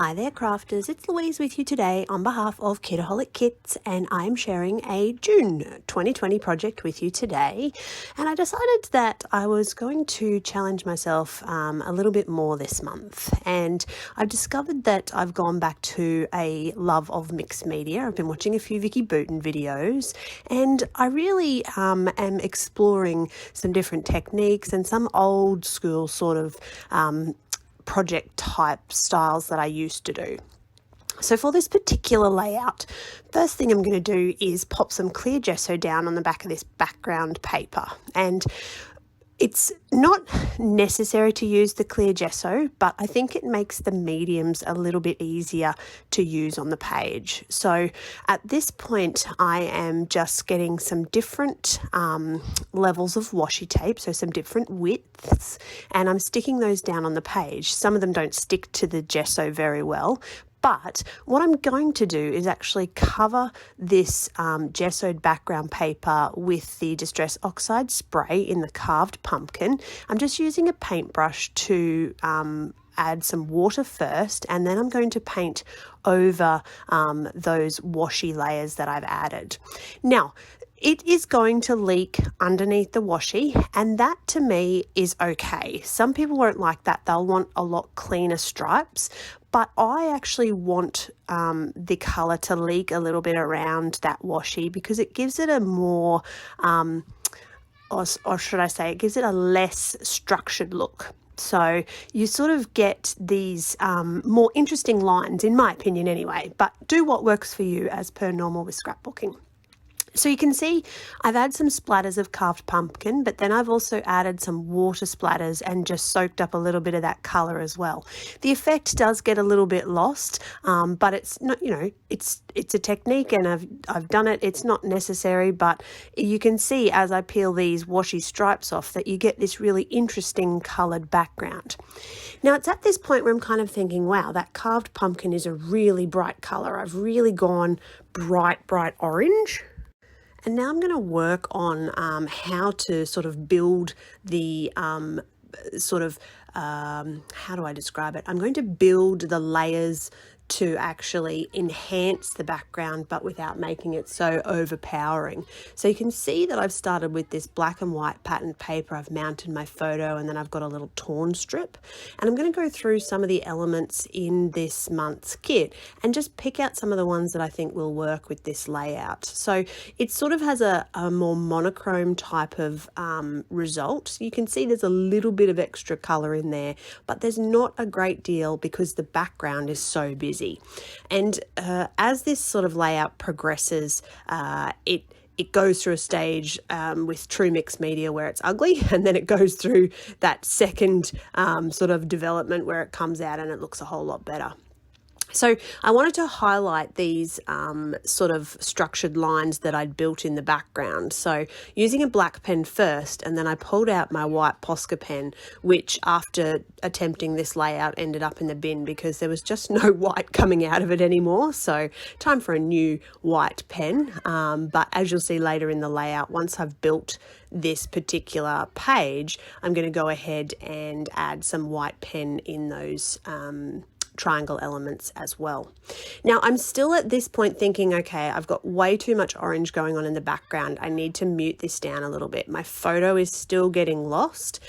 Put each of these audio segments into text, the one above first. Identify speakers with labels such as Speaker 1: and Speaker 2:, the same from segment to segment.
Speaker 1: Hi there crafters, it's Louise with you today on behalf of Kitaholic Kits, and I'm sharing a June 2020 project with you today. And I decided that I was going to challenge myself a little bit more this month, and I've discovered that I've gone back to a love of mixed media. I've been watching a few Vicki Boutin videos, and I really am exploring some different techniques and some old school sort of project type styles that I used to do. So for this particular layout, first thing I'm going to do is pop some clear gesso down on the back of this background paper. And it's not necessary to use the clear gesso, but I think it makes the mediums a little bit easier to use on the page. So at this point, I am just getting some different levels of washi tape, so some different widths, and I'm sticking those down on the page. Some of them don't stick to the gesso very well, but what I'm going to do is actually cover this gessoed background paper with the Distress Oxide spray in the carved pumpkin. I'm just using a paintbrush to add some water first, and then I'm going to paint over those washi layers that I've added. Now, it is going to leak underneath the washi, and that to me is okay. Some people won't like that. They'll want a lot cleaner stripes, but I actually want the colour to leak a little bit around that washi because it gives it a more, or should I say, it gives it a less structured look. So you sort of get these more interesting lines, in my opinion anyway, but do what works for you as per normal with scrapbooking. So you can see I've added some splatters of carved pumpkin, but then I've also added some water splatters and just soaked up a little bit of that colour as well. The effect does get a little bit lost, but it's not, it's a technique, and I've done it. It's not necessary, but you can see as I peel these washi stripes off that you get this really interesting coloured background. Now it's at this point where I'm kind of thinking, wow, that carved pumpkin is a really bright colour. I've really gone bright orange. And now I'm going to work on how to sort of build the how do I describe it? I'm going to build the layers to actually enhance the background, but without making it so overpowering. So you can see that I've started with this black and white patterned paper. I've mounted my photo, and then I've got a little torn strip, and I'm going to go through some of the elements in this month's kit and just pick out some of the ones that I think will work with this layout. So it sort of has a more monochrome type of result. You can see there's a little bit of extra color in there, but there's not a great deal because the background is so busy. And as this sort of layout progresses, it goes through a stage with true mixed media where it's ugly, and then it goes through that second sort of development where it comes out and it looks a whole lot better. So I wanted to highlight these sort of structured lines that I'd built in the background. So using a black pen first, and then I pulled out my white Posca pen, which after attempting this layout ended up in the bin because there was just no white coming out of it anymore. So time for a new white pen. But as you'll see later in the layout, once I've built this particular page, I'm going to go ahead and add some white pen in those triangle elements as well. Now I'm still at this point thinking, okay, I've got way too much orange going on in the background. I need to mute this down a little bit. My photo is still getting lost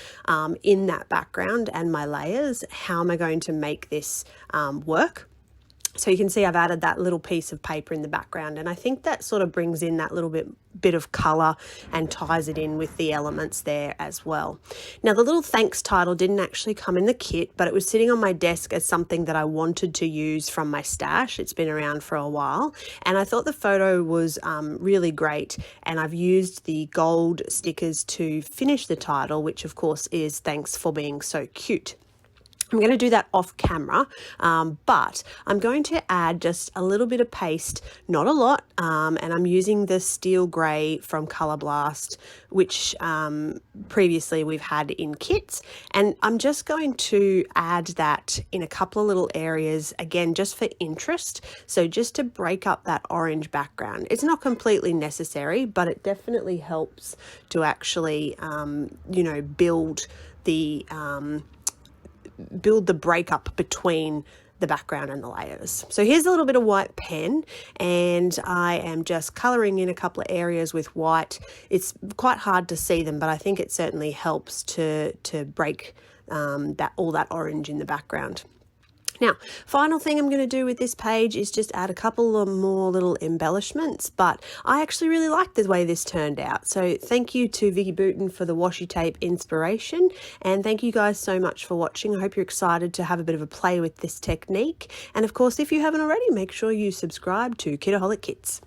Speaker 1: in that background and my layers. How am I going to make this work? So you can see I've added that little piece of paper in the background, and I think that sort of brings in that little bit of colour and ties it in with the elements there as well. Now the little thanks title didn't actually come in the kit, but it was sitting on my desk as something that I wanted to use from my stash. It's been around for a while, and I thought the photo was really great, and I've used the gold stickers to finish the title, which of course is thanks for being so cute. I'm going to do that off camera, but I'm going to add just a little bit of paste, not a lot, and I'm using the steel grey from Colour Blast, which previously we've had in kits, and I'm just going to add that in a couple of little areas, again just for interest, so just to break up that orange background. It's not completely necessary, but it definitely helps to actually build the breakup between the background and the layers. So here's a little bit of white pen, and I am just colouring in a couple of areas with white. It's quite hard to see them, but I think it certainly helps to break all that orange in the background. Now, final thing I'm going to do with this page is just add a couple of more little embellishments, but I actually really like the way this turned out. So thank you to Vicki Boutin for the washi tape inspiration, and thank you guys so much for watching. I hope you're excited to have a bit of a play with this technique. And of course, if you haven't already, make sure you subscribe to Kitaholic Kits.